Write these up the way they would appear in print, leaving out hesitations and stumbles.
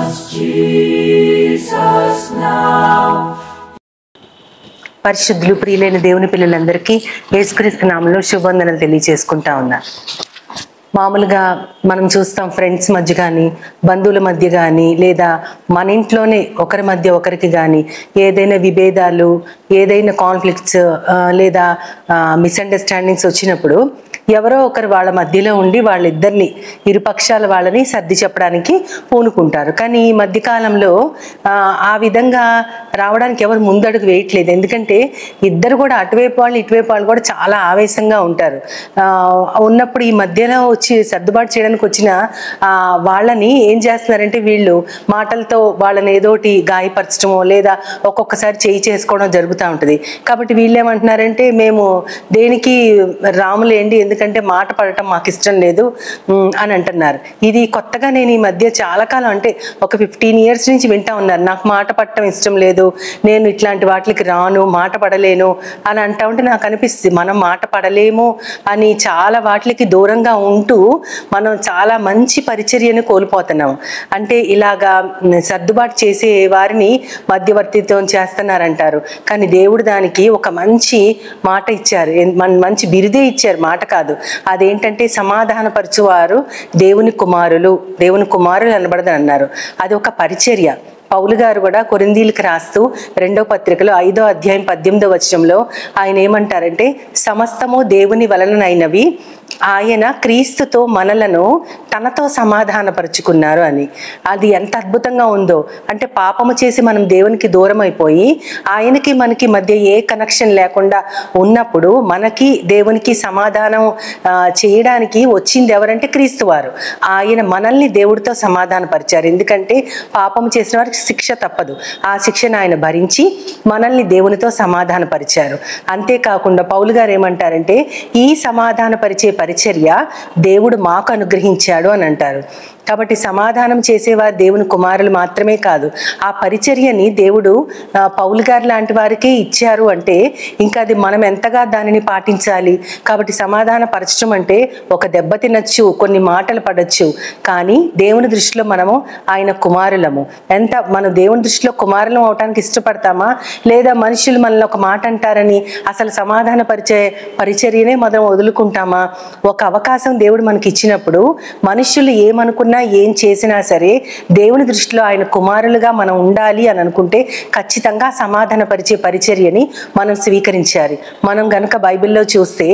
Jesus now. పరిశుద్ధులు ప్రియులైన దేవుని పిల్లలందరికీ యేసుక్రీస్తు నామములో శుభవందనలు తెలియజేసుకుంటా ఉన్నా. మామూలుగా మనం చూస్తాం ఫ్రెండ్స్ మధ్య కానీ బంధువుల మధ్య కానీ లేదా మన ఇంట్లోనే ఒకరి మధ్య ఒకరికి కానీ ఏదైనా విభేదాలు ఏదైనా కాన్ఫ్లిక్ట్స్ లేదా మిస్అండర్స్టాండింగ్స్ వచ్చినప్పుడు ఎవరో ఒకరు వాళ్ళ మధ్యలో ఉండి వాళ్ళిద్దరిని ఇరుపక్షాల వాళ్ళని సర్ది చెప్పడానికి పూనుకుంటారు. కానీ ఈ మధ్యకాలంలో ఆ విధంగా రావడానికి ఎవరు ముందడుగు వేయట్లేదు. ఎందుకంటే ఇద్దరు కూడా అటువైపు వాళ్ళు ఇటువైపు వాళ్ళు కూడా చాలా ఆవేశంగా ఉంటారు. ఉన్నప్పుడు ఈ మధ్యలో వచ్చి సర్దుబాటు చేయడానికి వచ్చిన వాళ్ళని ఏం చేస్తున్నారంటే వీళ్ళు మాటలతో వాళ్ళని ఏదోటి గాయపరచడమో లేదా ఒక్కొక్కసారి చేయి చేసుకోవడం జరుగుతూ ఉంటుంది. కాబట్టి వీళ్ళు ఏమంటున్నారంటే మేము దేనికి రాములేండి, ఎందుకంటే మాట పడటం మాకు ఇష్టం లేదు అని అంటున్నారు. ఇది కొత్తగా నేను ఈ మధ్య చాలా కాలం అంటే ఒక 15 years నుంచి వింటా ఉన్నారు. నాకు మాట పడటం ఇష్టం లేదు, నేను ఇట్లాంటి వాటికి రాను, మాట పడలేను అని అంటా ఉంటే నాకు అనిపిస్తుంది మనం మాట పడలేము అని చాలా వాటికి దూరంగా ఉంటూ మనం చాలా మంచి పరిచర్యను కోల్పోతున్నాం. అంటే ఇలాగా సర్దుబాటు చేసే వారిని మధ్యవర్తిత్వం చేస్తున్నారంటారు. కానీ దేవుడు దానికి ఒక మంచి మాట ఇచ్చారు, మంచి బిరుదే ఇచ్చారు, మాట కాదు. అదేంటంటే సమాధానపరచువారు దేవుని కుమారులు అనబడదని అన్నారు. అది ఒక పరిచర్య. పౌలు గారు కూడా కొరింథీయులకు రాస్తూ 2వ పత్రికలో 5వ అధ్యాయం 18వ వచనంలో ఆయన ఏమంటారంటే సమస్తము దేవుని వలనైనవి, ఆయన క్రీస్తుతో మనలను తనతో సమాధానపరుచుకున్నారు అని. అది ఎంత అద్భుతంగా ఉందో. అంటే పాపము చేసి మనం దేవునికి దూరం అయిపోయి ఆయనకి మనకి మధ్య ఏ కనెక్షన్ లేకుండా ఉన్నప్పుడు మనకి దేవునికి సమాధానం చేయడానికి వచ్చింది ఎవరంటే క్రీస్తు వారు. ఆయన మనల్ని దేవుడితో సమాధానపరిచారు. ఎందుకంటే పాపము చేసిన వారికి శిక్ష తప్పదు. ఆ శిక్షను ఆయన భరించి మనల్ని దేవునితో సమాధానపరిచారు. అంతేకాకుండా పౌలు గారు ఏమంటారంటే ఈ సమాధానపరిచే పరిచర్య దేవుడు మాకు అనుగ్రహించాడు అని అంటారు. కాబట్టి సమాధానం చేసేవారు దేవుని కుమారులు మాత్రమే కాదు, ఆ పరిచర్యని దేవుడు పౌలు గారు లాంటి వారికే ఇచ్చారు. అంటే ఇంకా అది మనం ఎంతగా దానిని పాటించాలి. కాబట్టి సమాధాన పరచడం అంటే ఒక దెబ్బ తినచ్చు, కొన్ని మాటలు పడచ్చు, కానీ దేవుని దృష్టిలో మనము ఆయన కుమారులము. మనం దేవుని దృష్టిలో కుమారులం అవటానికి ఇష్టపడతామా, లేదా మనుషులు మనల్ని ఒక మాట అంటారని అసలు సమాధాన పరిచర్యనే మనం వదులుకుంటామా? ఒక అవకాశం దేవుడు మనకి ఇచ్చినప్పుడు మనుషులు ఏమనుకున్నా ఏం చేసినా సరే దేవుని దృష్టిలో ఆయన కుమారులుగా మనం ఉండాలి అని అనుకుంటే ఖచ్చితంగా సమాధానపరిచే పరిచర్యని మనం స్వీకరించాలి. మనం గనక బైబిల్లో చూస్తే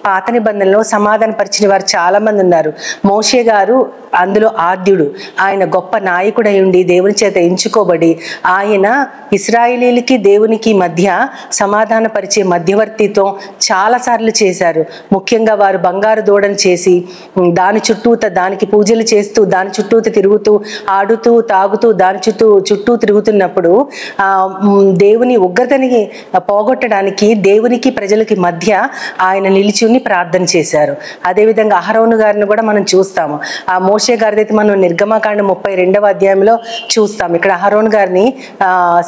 పాత నిబంధనలో సమాధానపరిచిన వారు చాలా మంది ఉన్నారు. మోషే గారు అందులో ఆద్యుడు. ఆయన గొప్ప నాయకుడై ఉండి దేవుని చేత ఎంచుకోబడి ఆయన ఇశ్రాయేలీలకి దేవునికి మధ్య సమాధానపరిచే మధ్యవర్తిత్వం చాలాసార్లు చేశారు. ముఖ్యంగా వారు బంగారు దూడను చేసి దాని చుట్టూత దానికి పూజలు చేస్తూ దాని చుట్టూత తిరుగుతూ ఆడుతూ తాగుతూ దాని చుట్టూ తిరుగుతున్నప్పుడు దేవుని ఉగ్రతని పోగొట్టడానికి దేవునికి ప్రజలకి మధ్య ఆయన నిలిచి ప్రార్థన చేశారు. అదేవిధంగా అహరోను గారిని కూడా మనం చూస్తాము. ఆ మోషే గారిదైతే మనం నిర్గమకాండం 32వ అధ్యాయంలో చూస్తాం. ఇక్కడ అహరోను గారిని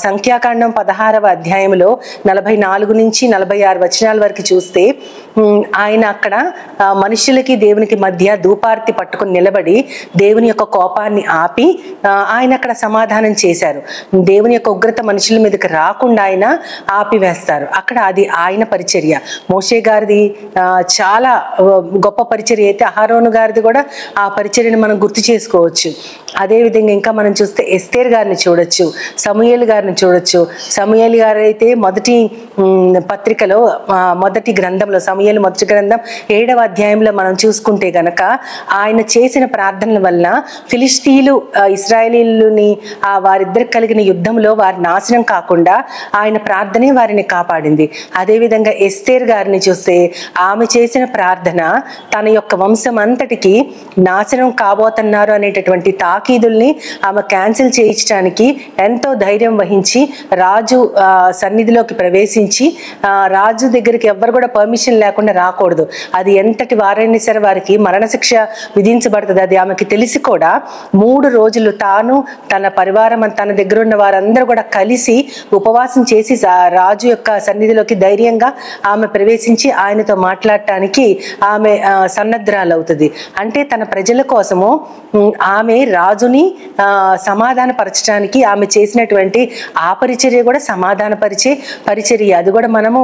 సంఖ్యాకాండం 16వ అధ్యాయంలో 44 నుంచి 46 వచనాల వరకు చూస్తే ఆయన అక్కడ మనుషులకి దేవునికి మధ్య ధూపార్తి పట్టుకుని నిలబడి దేవుని యొక్క కోపాన్ని ఆపి ఆయన అక్కడ సమాధానం చేశారు. దేవుని యొక్క ఉగ్రత మనుషుల మీదకి రాకుండా ఆయన ఆపివేస్తారు. అక్కడ అది ఆయన పరిచర్య. మోషే గారిది చాలా గొప్ప పరిచర్య అయితే అహరోను గారిది కూడా ఆ పరిచర్యను మనం గుర్తు చేసుకోవచ్చు. అదేవిధంగా ఇంకా మనం చూస్తే ఎస్తేర్ గారిని చూడొచ్చు, సమూయేలు గారిని చూడొచ్చు. సమూయేలు గారు అయితే మొదటి పత్రికలో మొదటి గ్రంథంలో సమూయేలు మొదటి గ్రంథం 7వ అధ్యాయంలో మనం చూసుకుంటే గనక ఆయన చేసిన ప్రార్థనల వల్ల ఫిలిష్తీయులు ఇశ్రాయేలీయులని వారిద్దరికి కలిగిన యుద్ధంలో వారి నాశనం కాకుండా ఆయన ప్రార్థనే వారిని కాపాడింది. అదేవిధంగా ఎస్తేర్ గారిని చూస్తే ఆమె చేసిన ప్రార్థన తన యొక్క వంశం అంతటికి నాశనం కాబోతున్నారు అనేటటువంటి తాకీదుల్ని ఆమె క్యాన్సిల్ చేయించడానికి ఎంతో ధైర్యం వహించి రాజు సన్నిధిలోకి ప్రవేశించి రాజు దగ్గరికి ఎవ్వరు కూడా పర్మిషన్ లేకుండా రాకూడదు, అది ఎంతటి వారైనా సరే వారికి మరణశిక్ష విధించబడుతుంది, అది ఆమెకి తెలిసి కూడా 3 రోజులు తాను తన పరివారం తన దగ్గర ఉన్న వారందరూ కూడా కలిసి ఉపవాసం చేసి రాజు యొక్క సన్నిధిలోకి ధైర్యంగా ఆమె ప్రవేశించి ఆయనతో మాట్లాడి మాట్లాడటానికి ఆమె సన్నద్ధరాలవుతుంది. అంటే తన ప్రజల కోసము ఆమె రాజుని సమాధానపరచడానికి ఆమె చేసినటువంటి ఆ పరిచర్య కూడా సమాధానపరిచే పరిచర్య. అది కూడా మనము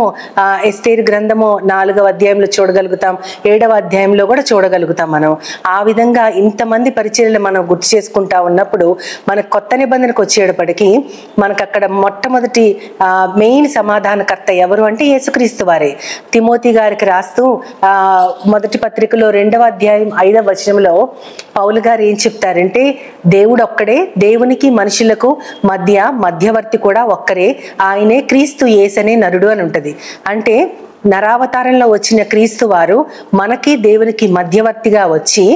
ఎస్తేరు గ్రంథము 4వ అధ్యాయంలో చూడగలుగుతాం, 7వ అధ్యాయంలో కూడా చూడగలుగుతాం. మనం ఆ విధంగా ఇంతమంది పరిచర్యలు మనం గుర్తు చేసుకుంటా ఉన్నప్పుడు మన కొత్త నిబంధనకు వచ్చేటప్పటికి మనకు అక్కడ మొట్టమొదటి మెయిన్ సమాధానకర్త ఎవరు అంటే యేసుక్రీస్తు వారే. తిమోతి గారికి రాస్తూ మొదటి పత్రికలో 2వ అధ్యాయం 5వ వచనంలో పౌలు గారు ఏం చెప్తారంటే, దేవుడు ఒక్కడే, దేవునికి మనుషులకు మధ్యవర్తి కూడా ఒక్కరే, ఆయనే క్రీస్తు యేసనే నరుడు అని ఉంటది. అంటే నరావతారంలో వచ్చిన క్రీస్తు వారు మనకి దేవునికి మధ్యవర్తిగా వచ్చి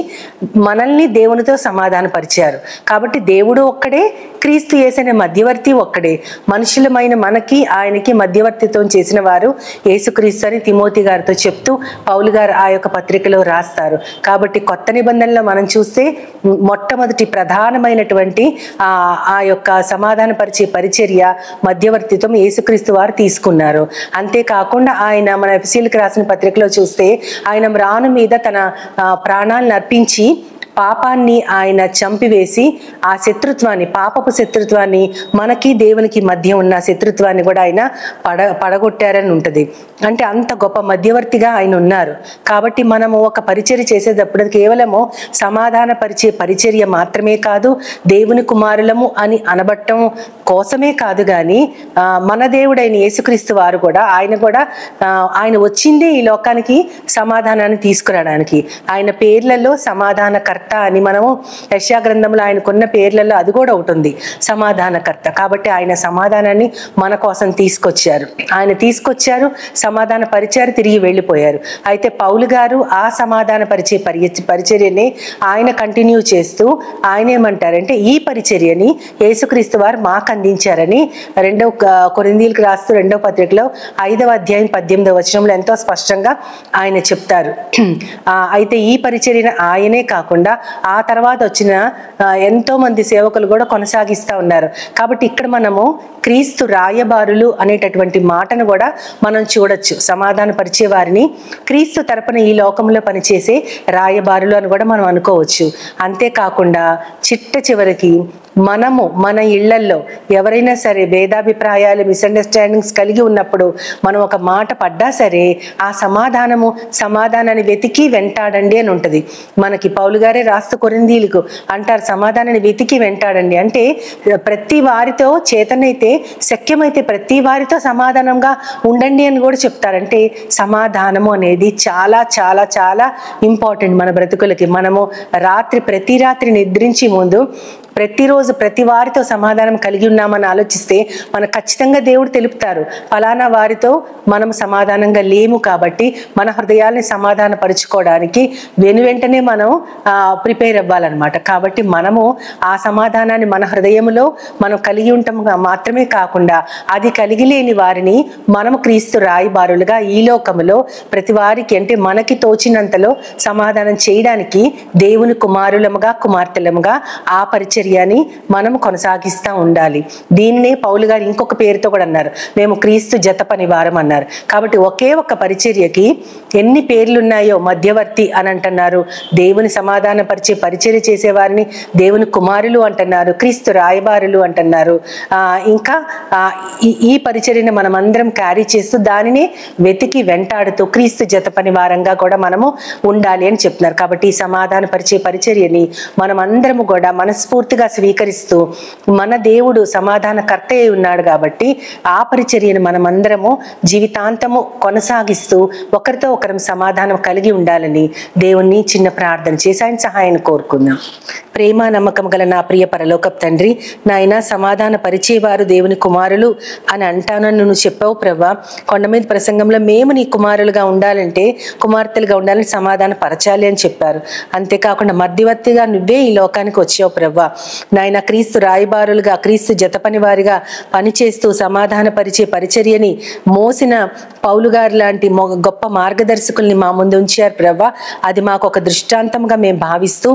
మనల్ని దేవునితో సమాధానపరిచారు. కాబట్టి దేవుడు ఒక్కడే, క్రీస్తు యేసనే మధ్యవర్తి ఒక్కడే, మనుషులమైన మనకి ఆయనకి మధ్యవర్తిత్వం చేసిన వారు యేసుక్రీస్తు అని తిమోతి గారితో చెప్తూ పౌలు గారు ఆ యొక్క పత్రికలో రాస్తారు. కాబట్టి కొత్త నిబంధనలో మనం చూస్తే మొట్టమొదటి ప్రధానమైనటువంటి ఆ యొక్క సమాధానపరిచే పరిచర్య మధ్యవర్తిత్వం యేసుక్రీస్తు వారు తీసుకున్నారు. అంతేకాకుండా ఆయన మన ఎఫెసీయులకు రాసిన పత్రికలో చూస్తే ఆయన మ్రాను మీద తన ప్రాణాలను అర్పించి పాపాన్ని ఆయన చంపివేసి ఆ శత్రుత్వాన్ని, పాపపు శత్రుత్వాన్ని, మనకి దేవునికి మధ్య ఉన్న శత్రుత్వాన్ని కూడా ఆయన పడగొట్టారని ఉంటుంది. అంటే అంత గొప్ప మధ్యవర్తిగా ఆయన ఉన్నారు. కాబట్టి మనము ఒక పరిచర్య చేసేటప్పుడు కేవలము సమాధాన పరిచే పరిచర్య మాత్రమే కాదు, దేవుని కుమారులము అని అనబట్టం కోసమే కాదు, కానీ మన దేవుడైన యేసుక్రీస్తు వారు కూడా ఆయన వచ్చిందే ఈ లోకానికి సమాధానాన్ని తీసుకురావడానికి. ఆయన పేర్లలో సమాధానకర్త అని మనము యెషయా గ్రంథంలో ఆయనకున్న పేర్లలో అది కూడా ఒకటి ఉంది, సమాధానకర్త. కాబట్టి ఆయన సమాధానాన్ని మన కోసం తీసుకొచ్చారు, సమాధాన పరిచారు, తిరిగి వెళ్ళిపోయారు. అయితే పౌలు గారు ఆ సమాధాన పరిచర్యని ఆయన కంటిన్యూ చేస్తూ ఆయన ఏమంటారంటే, ఈ పరిచర్యని యేసుక్రీస్తు వారు మాకు అందించారని 2వ కొరింథీయులకు రాస్తూ 2వ పత్రికలో 5వ అధ్యాయం 18వ వచనంలో ఎంతో స్పష్టంగా ఆయన చెప్తారు. అయితే ఈ పరిచర్యను ఆయనే కాకుండా ఆ తర్వాత వచ్చిన ఎంతో మంది సేవకులు కూడా కొనసాగిస్తూ ఉన్నారు. కాబట్టి ఇక్కడ మనము క్రీస్తు రాయబారులు అనేటటువంటి మాటను కూడా మనం చూడొచ్చు. సమాధాన పరిచే వారిని క్రీస్తు తరపున ఈ లోకంలో పనిచేసే రాయబారులు అని కూడా మనం అనుకోవచ్చు. అంతేకాకుండా చివరికి మనము మన ఇళ్లల్లో ఎవరైనా సరే భేదాభిప్రాయాలు, మిస్అండర్స్టాండింగ్స్ కలిగి ఉన్నప్పుడు మనం ఒక మాట పడ్డా సరే ఆ సమాధానాన్ని వెతికి వెంటాడండి అని ఉంటుంది. మనకి పౌలు గారే రాస్తూ కొరింథీయులకు అంటారు, సమాధానాన్ని వెతికి వెంటాడండి. అంటే ప్రతి వారితో చేతనైతే శక్యమైతే ప్రతి వారితో సమాధానంగా ఉండండి అని కూడా చెప్తారంటే సమాధానము అనేది చాలా చాలా చాలా ఇంపార్టెంట్ మన బ్రతుకులకి. మనము ప్రతి రాత్రి నిద్రించి ముందు ప్రతిరోజు ప్రతి వారితో సమాధానం కలిగి ఉన్నామని ఆలోచిస్తే మనకు ఖచ్చితంగా దేవుడు తెలుపుతారు, ఫలానా వారితో మనం సమాధానంగా లేము. కాబట్టి మన హృదయాల్ని సమాధాన పరుచుకోవడానికి వెంటనే మనం ప్రిపేర్ అవ్వాలన్నమాట. కాబట్టి మనము ఆ సమాధానాన్ని మన హృదయంలో మనం కలిగి ఉంటాం మాత్రమే కాకుండా అది కలిగి లేని వారిని మనము క్రీస్తు రాయబారులుగా ఈ లోకములో ప్రతి వారికి, అంటే మనకి తోచినంతలో సమాధానం చేయడానికి దేవుని కుమారులముగా కుమార్తెలముగా ఆ పరిచర్యని మనం కొనసాగిస్తూ ఉండాలి. దీన్నే పౌలు గారు ఇంకొక పేరుతో కూడా అన్నారు, మేము క్రీస్తు జత పనివారం అన్నారు. కాబట్టి ఒకే ఒక్క పరిచర్యకి ఎన్ని పేర్లు ఉన్నాయో, మధ్యవర్తి అని అంటున్నారు, దేవుని సమాధాన పరిచర్య చేసేవారిని దేవుని కుమారులు అంటున్నారు, క్రీస్తు రాయబారులు అంటున్నారు. ఇంకా ఈ పరిచర్యను మనం అందరం క్యారీ చేస్తూ దానిని వెతికి వెంటాడుతూ క్రీస్తు జత పనివారంగా కూడా మనము ఉండాలి అని చెప్తున్నారు. కాబట్టి ఈ సమాధాన పరిచర్యని మనం అందరము కూడా మనస్ఫూర్తిగా స్వీకరిస్తూ, మన దేవుడు సమాధానకర్త అయి ఉన్నాడు కాబట్టి ఆ పరిచర్యను మనం అందరము జీవితాంతము కొనసాగిస్తూ ఒకరితో ఒకరం సమాధానం కలిగి ఉండాలని దేవుణ్ణి చిన్న ప్రార్థన చేసి ఆయన సహాయాన్ని కోరుకుందాం. ప్రేమ నమ్మకం గల నా ప్రియ పరలోకపు తండ్రి, నాయన సమాధాన పరిచేవారు దేవుని కుమారులు అని అంటానని నువ్వు చెప్పావు ప్రభా. కొండ మీద ప్రసంగంలో మేము నీ కుమారులుగా ఉండాలంటే, కుమార్తెలుగా ఉండాలని సమాధాన పరచాలి అని చెప్పారు. అంతేకాకుండా మధ్యవర్తిగా నువ్వే ఈ లోకానికి వచ్చావు ప్రభా. నాయన క్రీస్తు రాయబారులుగా, క్రీస్తు జతపని వారిగా పనిచేస్తూ సమాధానపరిచే పరిచర్యని మోసిన పౌలు గారు లాంటి గొప్ప మార్గదర్శకుల్ని మా ముందు ఉంచారు ప్రభా. అది మాకు ఒక దృష్టాంతంగా మేము భావిస్తూ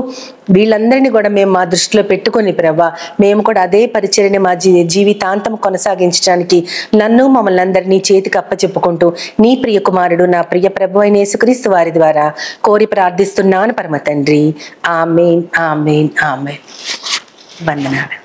వీళ్ళందరినీ కూడా మేము మా దృష్టిలో పెట్టుకొని ప్రభా, మేము కూడా అదే పరిచర్యని మా జీవితాంతం కొనసాగించడానికి నన్ను మమ్మల్ని అందరినీ చేతికి అప్పచెప్పుకుంటూ నీ ప్రియ కుమారుడు నా ప్రియ ప్రభు అయిన యేసుక్రీస్తు వారి ద్వారా కోరి ప్రార్థిస్తున్నాను పరమ తండ్రి. ఆమేన్, ఆమేన్, ఆమేన్. వందనాలు.